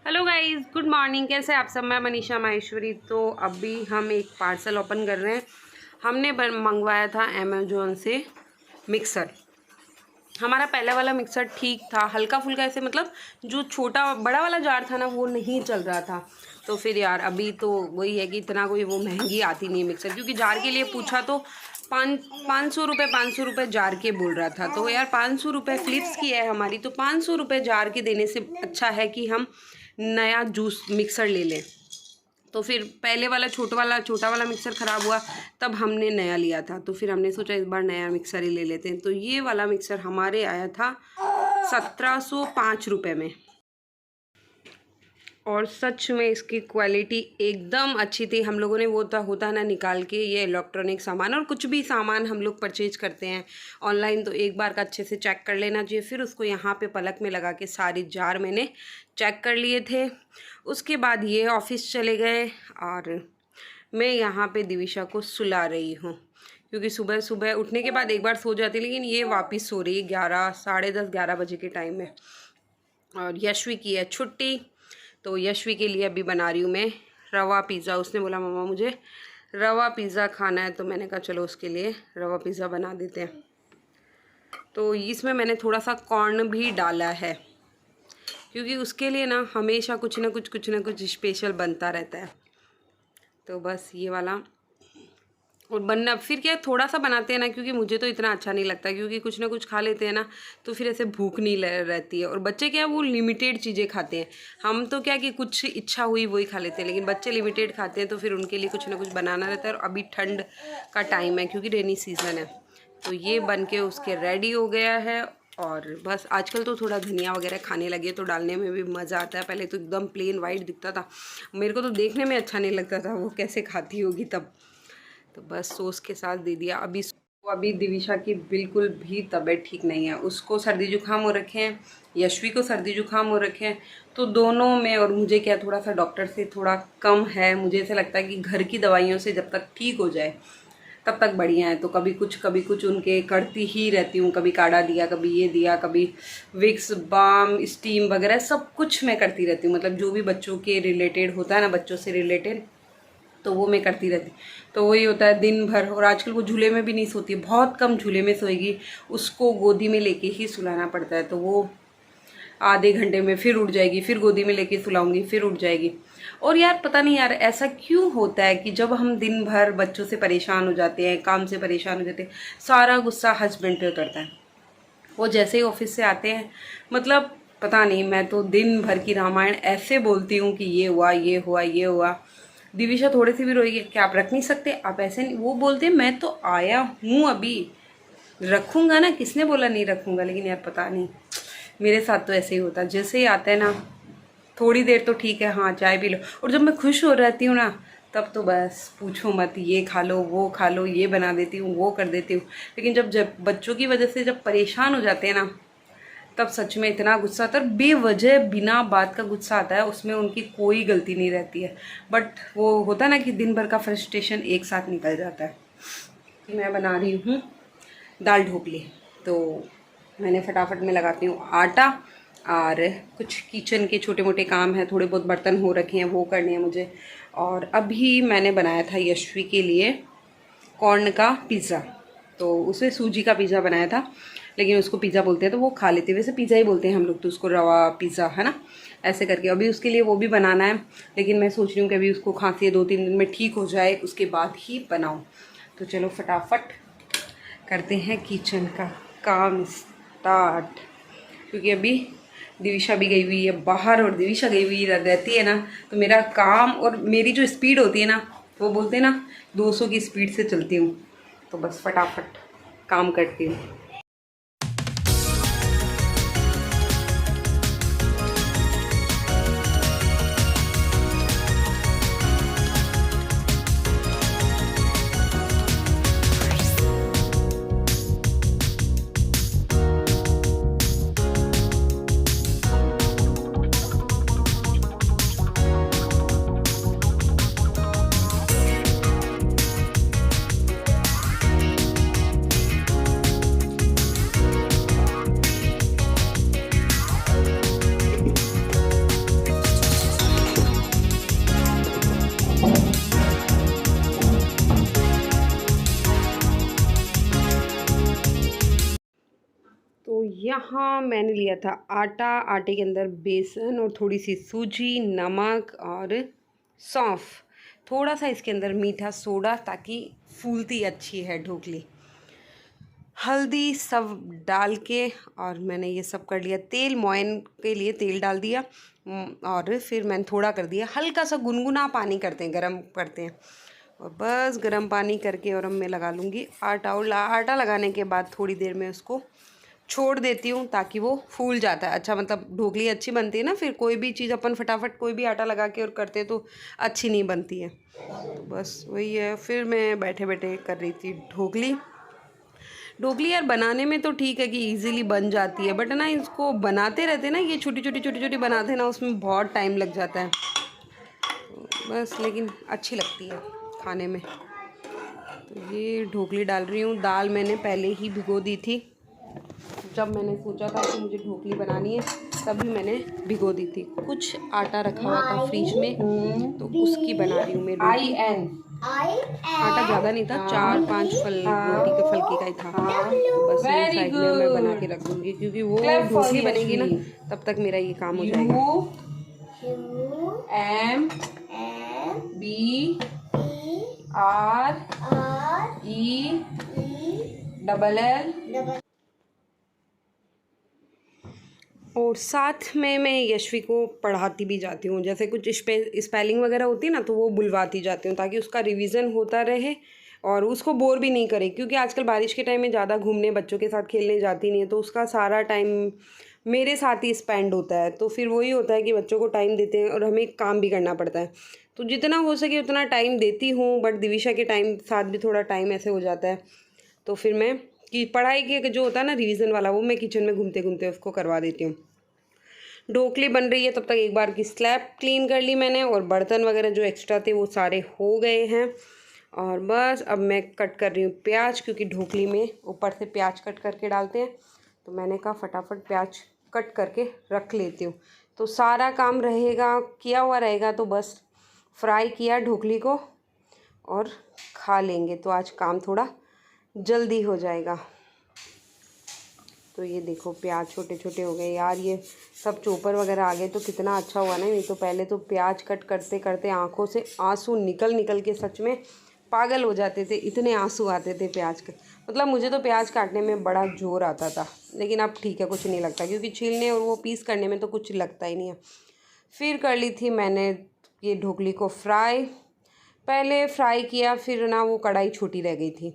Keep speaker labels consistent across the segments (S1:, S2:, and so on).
S1: Hello guys, good morning. कैसे आप सब? मैं मनीषा माहेश्वरी। तो अभी हम एक पार्सल ओपन कर रहे हैं। हमने मंगवाया था अमेजोन से मिक्सर। हमारा पहले वाला मिक्सर ठीक था, हल्का फुल्का ऐसे, मतलब जो छोटा बड़ा वाला जार था ना वो नहीं चल रहा था। तो फिर यार अभी तो वही है कि इतना कोई वो महंगी आती नहीं है मिक्सर, क्योंकि जार के लिए पूछा तो 500 रुपये जार के बोल रहा था। तो यार 500 रुपये फ़िलिप्स की है हमारी, तो 500 रुपये जार के देने से अच्छा है कि हम नया जूस मिक्सर ले लें। तो फिर पहले वाला छोटा वाला मिक्सर ख़राब हुआ, तब हमने नया लिया था। तो फिर हमने सोचा इस बार नया मिक्सर ही ले लेते हैं। तो ये वाला मिक्सर हमारे आया था 1705 रुपये में, और सच में इसकी क्वालिटी एकदम अच्छी थी। हम लोगों ने वो होता है ना निकाल के, ये इलेक्ट्रॉनिक सामान और कुछ भी सामान हम लोग परचेज करते हैं ऑनलाइन, तो एक बार का अच्छे से चेक कर लेना चाहिए। फिर उसको यहाँ पे पलक में लगा के सारी जार मैंने चेक कर लिए थे। उसके बाद ये ऑफिस चले गए और मैं यहाँ पे दिविशा को सुला रही हूँ, क्योंकि सुबह सुबह उठने के बाद एक बार सो जाती, लेकिन ये वापस सो रही है 11 साढ़े 10 11 बजे के टाइम में। और यशवी की है छुट्टी, तो यशवी के लिए अभी बना रही हूँ मैं रवा पिज़्ज़ा। उसने बोला मम्मा मुझे रवा पिज़्ज़ा खाना है, तो मैंने कहा चलो उसके लिए रवा पिज़्ज़ा बना देते हैं। तो इसमें मैंने थोड़ा सा कॉर्न भी डाला है, क्योंकि उसके लिए ना हमेशा कुछ ना कुछ स्पेशल बनता रहता है। तो बस ये वाला, और बनना फिर क्या थोड़ा सा बनाते हैं ना, क्योंकि मुझे तो इतना अच्छा नहीं लगता, क्योंकि कुछ ना कुछ खा लेते हैं ना तो फिर ऐसे भूख नहीं रहती है। और बच्चे क्या वो लिमिटेड चीज़ें खाते हैं, हम तो क्या कि कुछ इच्छा हुई वही खा लेते हैं, लेकिन बच्चे लिमिटेड खाते हैं, तो फिर उनके लिए कुछ ना कुछ बनाना रहता है। और अभी ठंड का टाइम है, क्योंकि रेनी सीज़न है। तो ये बन के उसके रेडी हो गया है। और बस आजकल तो थोड़ा धनिया वगैरह खाने लगे, तो डालने में भी मज़ा आता है। पहले तो एकदम प्लेन वाइट दिखता था, मेरे को तो देखने में अच्छा नहीं लगता था वो कैसे खाती होगी तब। तो बस सॉस के साथ दे दिया। अभी दिविशा की बिल्कुल भी तबीयत ठीक नहीं है, उसको सर्दी जुकाम हो रखे हैं, यशवी को सर्दी जुकाम हो रखे हैं। तो दोनों में, और मुझे क्या थोड़ा सा डॉक्टर से थोड़ा कम है। मुझे ऐसा लगता है कि घर की दवाइयों से जब तक ठीक हो जाए तब तक बढ़िया है। तो कभी कुछ उनके करती ही रहती हूँ, कभी काढ़ा दिया, कभी ये दिया, कभी विक्स बाम स्टीम वगैरह सब कुछ मैं करती रहती हूँ। मतलब जो भी बच्चों के रिलेटेड होता है ना, बच्चों से रिलेटेड, तो वो मैं करती रहती। तो वही होता है दिन भर। और आजकल वो झूले में भी नहीं सोती, बहुत कम झूले में सोएगी, उसको गोदी में लेके ही सुलाना पड़ता है। तो वो आधे घंटे में फिर उठ जाएगी, फिर गोदी में लेके सुलाऊंगी, फिर उठ जाएगी। और यार पता नहीं यार ऐसा क्यों होता है कि जब हम दिन भर बच्चों से परेशान हो जाते हैं, काम से परेशान हो जाते हैं, सारा गुस्सा हस्बैंड पे करता है। वो जैसे ही ऑफिस से आते हैं, मतलब पता नहीं, मैं तो दिन भर की रामायण ऐसे बोलती हूँ कि ये हुआ, ये हुआ, ये हुआ। दिविशा थोड़ी सी भी रोएगी, क्या आप रख नहीं सकते, आप ऐसे नहीं। वो बोलते हैं मैं तो आया हूँ, अभी रखूँगा ना, किसने बोला नहीं रखूँगा। लेकिन यार पता नहीं, मेरे साथ तो ऐसे ही होता है। जैसे ही आता है ना, थोड़ी देर तो ठीक है, हाँ चाय पी लो, और जब मैं खुश हो रहती हूँ ना, तब तो बस पूछो मत, ये खा लो, वो खा लो, ये बना देती हूँ, वो कर देती हूँ। लेकिन जब बच्चों की वजह से जब परेशान हो जाते हैं ना, तब सच में इतना गुस्सा आता है। बेवजह बिना बात का गुस्सा आता है, उसमें उनकी कोई गलती नहीं रहती है। बट वो होता है ना कि दिन भर का फ्रस्ट्रेशन एक साथ निकल जाता है। मैं बना रही हूँ दाल ढोकली, तो मैंने फटाफट में लगाती हूँ आटा, और कुछ किचन के छोटे मोटे काम हैं, थोड़े बहुत बर्तन हो रखे हैं वो करने हैं मुझे। और अभी मैंने बनाया था यशवी के लिए कॉर्न का पिज़्ज़ा, तो उसे सूजी का पिज़्ज़ा बनाया था, लेकिन उसको पिज़्ज़ा बोलते हैं तो वो खा लेते हैं। वैसे पिज़्ज़ा ही बोलते हैं हम लोग, तो उसको रवा पिज़्ज़ा है ना, ऐसे करके। अभी उसके लिए वो भी बनाना है, लेकिन मैं सोच रही हूँ कि अभी उसको खांसी 2-3 दिन में ठीक हो जाए, उसके बाद ही बनाऊँ। तो चलो फटाफट करते हैं किचन का काम स्टार्ट, क्योंकि अभी दिविशा भी गई हुई है बाहर, और दिविशा गई हुई रहती है ना, तो मेरा काम और मेरी जो स्पीड होती है ना, वो बोलते हैं ना 200 की स्पीड से चलती हूँ। तो बस फटाफट काम करती हूँ। यहाँ मैंने लिया था आटा, आटे के अंदर बेसन और थोड़ी सी सूजी, नमक और सौंफ, थोड़ा सा इसके अंदर मीठा सोडा ताकि फूलती अच्छी है ढोकली, हल्दी सब डाल के और मैंने ये सब कर लिया। तेल मोयन के लिए तेल डाल दिया और फिर मैंने थोड़ा कर दिया, हल्का सा गुनगुना पानी करते हैं, गरम करते हैं और बस गरम पानी करके और अब मैं लगा लूँगी आटा। और आटा लगाने के बाद थोड़ी देर में उसको छोड़ देती हूँ ताकि वो फूल जाता है अच्छा, मतलब ढोकली अच्छी बनती है ना। फिर कोई भी चीज़ अपन फटाफट कोई भी आटा लगा के और करते तो अच्छी नहीं बनती है। तो बस वही है, फिर मैं बैठे बैठे कर रही थी ढोकली। यार बनाने में तो ठीक है कि इजीली बन जाती है, बट ना इसको बनाते रहते ना, ये छोटी छोटी बनाते ना, उसमें बहुत टाइम लग जाता है। तो बस लेकिन अच्छी लगती है खाने में। तो ये ढोकली डाल रही हूँ। दाल मैंने पहले ही भिगो दी थी, जब मैंने सोचा था कि मुझे ढोकली बनानी है तभी मैंने भिगो दी थी। कुछ आटा रखा हुआ था फ्रिज में तो उसकी बना रही हूँ मैं रोटी। आटा ज़्यादा नहीं था, 4-5 रोटी के फलके का ही था। तो बस ये साइड में मैं बना के रख दूँगी क्योंकि वो ढोकली बनेगी ना तब तक मेरा ये काम हो जाएगा। MBRELL और साथ में मैं यशवी को पढ़ाती भी जाती हूँ, जैसे कुछ स्पेलिंग वगैरह होती है ना तो वो बुलवाती जाती हूँ ताकि उसका रिवीजन होता रहे और उसको बोर भी नहीं करे। क्योंकि आजकल बारिश के टाइम में ज़्यादा घूमने बच्चों के साथ खेलने जाती नहीं है तो उसका सारा टाइम मेरे साथ ही स्पेंड होता है। तो फिर वही होता है कि बच्चों को टाइम देते हैं और हमें काम भी करना पड़ता है। तो जितना हो सके उतना टाइम देती हूँ, बट दिविशा के टाइम साथ भी थोड़ा टाइम ऐसे हो जाता है। तो फिर मैं कि पढ़ाई के जो होता है ना रिवीजन वाला, वो मैं किचन में घूमते घूमते उसको करवा देती हूँ। ढोकली बन रही है तब तक एक बार की स्लैब क्लीन कर ली मैंने और बर्तन वगैरह जो एक्स्ट्रा थे वो सारे हो गए हैं। और बस अब मैं कट कर रही हूँ प्याज, क्योंकि ढोकली में ऊपर से प्याज कट करके डालते हैं। तो मैंने कहा फटाफट प्याज कट करके रख लेती हूँ तो सारा काम रहेगा, किया हुआ रहेगा। तो बस फ्राई किया ढोकली को और खा लेंगे तो आज काम थोड़ा जल्दी हो जाएगा। तो ये देखो प्याज छोटे छोटे हो गए यार, ये सब चॉपर वगैरह आ गए तो कितना अच्छा हुआ ना। नहीं तो पहले तो प्याज कट करते करते आंखों से आंसू निकल के सच में पागल हो जाते थे, इतने आंसू आते थे प्याज के। मतलब मुझे तो प्याज काटने में बड़ा जोर आता था, लेकिन अब ठीक है, कुछ नहीं लगता क्योंकि छीलने और वो पीस करने में तो कुछ लगता ही नहीं है। फिर कर ली थी मैंने ये ढोकली को फ्राई, पहले फ्राई किया, फिर ना वो कढ़ाई छोटी रह गई थी।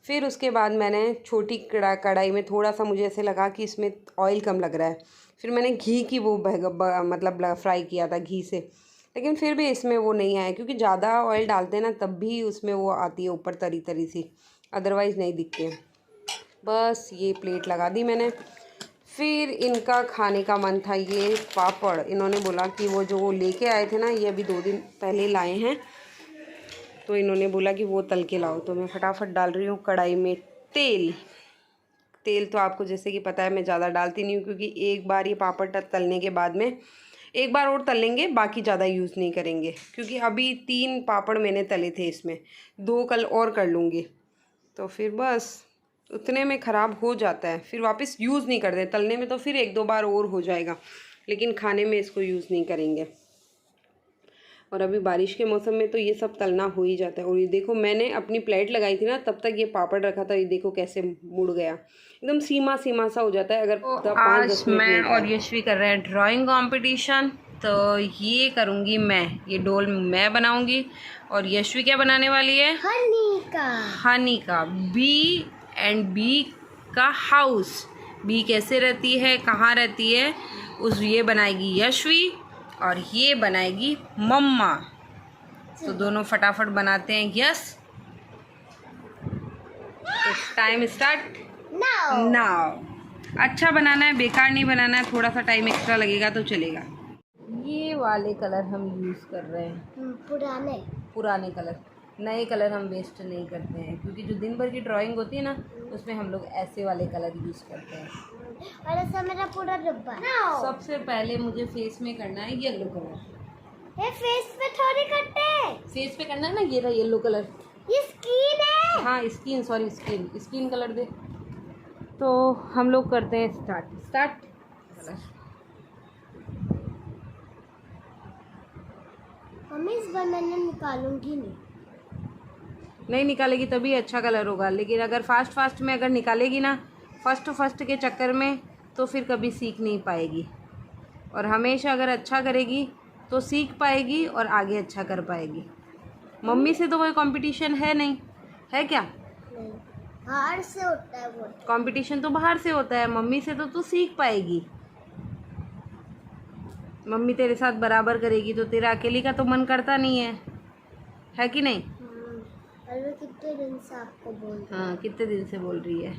S1: फिर उसके बाद मैंने छोटी कढ़ाई में थोड़ा सा मुझे ऐसे लगा कि इसमें ऑयल कम लग रहा है, फिर मैंने घी की वो मतलब फ्राई किया था घी से, लेकिन फिर भी इसमें वो नहीं आया क्योंकि ज़्यादा ऑयल डालते हैं ना तब भी उसमें वो आती है ऊपर तरी तरी सी, अदरवाइज़ नहीं दिखती है। बस ये प्लेट लगा दी मैंने। फिर इनका खाने का मन था ये पापड़, इन्होंने बोला कि वो जो वो लेके आए थे ना, ये अभी 2 दिन पहले लाए हैं, तो इन्होंने बोला कि वो तल के लाओ। तो मैं फटाफट डाल रही हूँ कढ़ाई में तेल। तो आपको जैसे कि पता है मैं ज़्यादा डालती नहीं हूँ क्योंकि एक बार ये पापड़ तलने के बाद में एक बार और तल लेंगे, बाकी ज़्यादा यूज़ नहीं करेंगे क्योंकि अभी 3 पापड़ मैंने तले थे, इसमें 2 कल और कर लूँगी। तो फिर बस उतने में ख़राब हो जाता है, फिर वापस यूज़ नहीं करते तलने में, तो फिर 1-2 बार और हो जाएगा, लेकिन खाने में इसको यूज़ नहीं करेंगे। और अभी बारिश के मौसम में तो ये सब तलना हो ही जाता है। और ये देखो मैंने अपनी प्लेट लगाई थी ना तब तक ये पापड़ रखा था, ये देखो कैसे मुड़ गया, एकदम सीमा सा हो जाता है अगर 5-10 मिनट। मैं और यशवी कर रहे हैं ड्राइंग कंपटीशन, तो ये करूँगी मैं, ये डोल मैं बनाऊँगी और यशवी क्या बनाने वाली है? हनी का बी का हाउस। बी कैसे रहती है, कहाँ रहती है, ये बनाएगी यशवी और ये बनाएगी मम्मा। तो दोनों फटाफट बनाते हैं। यस, तो टाइम स्टार्ट नाउ। अच्छा बनाना है, बेकार नहीं बनाना है, थोड़ा सा टाइम एक्स्ट्रा लगेगा तो चलेगा। ये वाले कलर हम यूज़ कर रहे हैं, पुराने कलर, नए कलर हम वेस्ट नहीं करते हैं क्योंकि जो दिन भर की ड्राइंग होती है ना उसमें हम लोग ऐसे वाले कलर यूज़ करते हैं।
S2: और ऐसा मेरा पूरा डब्बा।
S1: सबसे पहले मुझे फेस में करना है येलो कलर।
S2: ये फेस पे थोड़ी करते हैं,
S1: फेस पे करना है ना, ये रहा येलो कलर।
S2: ये स्किन है।
S1: हाँ स्किन, सॉरी स्किन कलर दे। तो हम लोग करते हैं स्टार्ट।
S2: मम्मी इस बार मैंने निकालूंगी
S1: नहीं निकालेगी तभी अच्छा कलर होगा, लेकिन अगर फास्ट में अगर निकालेगी ना फर्स्ट के चक्कर में तो फिर कभी सीख नहीं पाएगी। और हमेशा अगर अच्छा करेगी तो सीख पाएगी और आगे अच्छा कर पाएगी। मम्मी से तो कोई कंपटीशन है नहीं, है क्या?
S2: नहीं, बाहर से होता है वो।
S1: कंपटीशन तो बाहर से होता है, मम्मी से तो तू सीख पाएगी। मम्मी तेरे साथ बराबर करेगी तो तेरा अकेली का तो मन करता नहीं है कि नहीं?
S2: और मैं कितने दिन से आपको बोल रही हूँ।
S1: हाँ, कितने दिन से बोल रही है,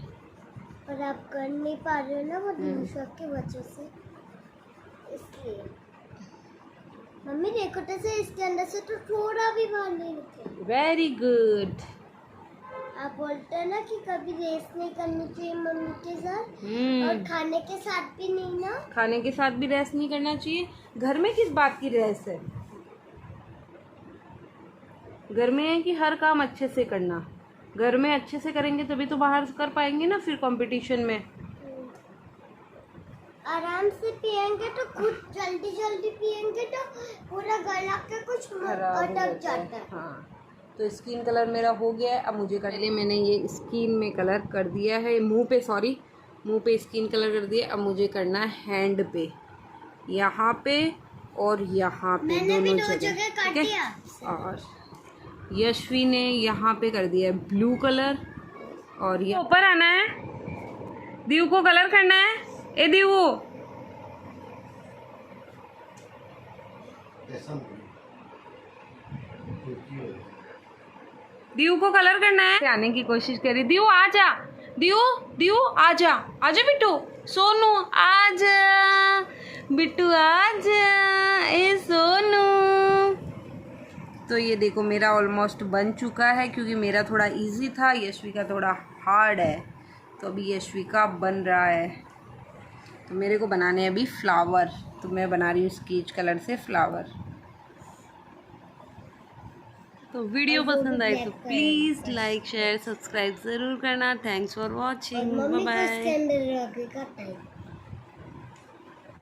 S2: पर आप कर नहीं पा रहे हो ना, वो दूसरों की वजह से, इसलिए। मम्मी देखो तो से इसके अंदर से तो थोड़ा भी बाहर नहीं निकला।
S1: Very good.
S2: आप बोलते हैं ना कि कभी रेस नहीं करनी चाहिए मम्मी के साथ, और खाने के साथ भी नहीं ना।
S1: खाने के साथ भी रेस नहीं करना चाहिए। घर में किस बात की रेस है? घर में है कि हर काम अच्छे से करना। घर में अच्छे से करेंगे तभी तो बाहर कर पाएंगे ना फिर कंपटीशन में।
S2: आराम से पियेंगे तो खुद जल्दी पियेंगे तो पूरा गला के कुछ अटक जाता है।
S1: हाँ, तो स्किन कलर मेरा हो गया है। अब मुझे पहले मैंने ये स्किन में कलर कर दिया है, मुंह पे स्किन कलर कर दिया। अब मुझे करना है हैंड पे, यहाँ पे और यहाँ पे, दोनों जगह
S2: कर दिया।
S1: और यशवी ने यहाँ पे कर दिया है ब्लू कलर, और ये ऊपर आना है। दीव को कलर करना है। ए दीव, दीव को कलर करना है। आने की कोशिश करी। दीव आजा, दीव आजा, आजा बिट्टू, सोनू आजा, बिट्टू आजा, ए सोनू। तो ये देखो मेरा ऑलमोस्ट बन चुका है, क्योंकि मेरा थोड़ा इजी था, यशवी का थोड़ा हार्ड है। तो अभी यशवी का बन रहा है। तो मेरे को बनाने हैं अभी फ्लावर, तो मैं बना रही हूँ स्केच कलर से फ्लावर। तो वीडियो पसंद आए तो प्लीज़ लाइक शेयर सब्सक्राइब ज़रूर करना। Thanks for watching, bye bye.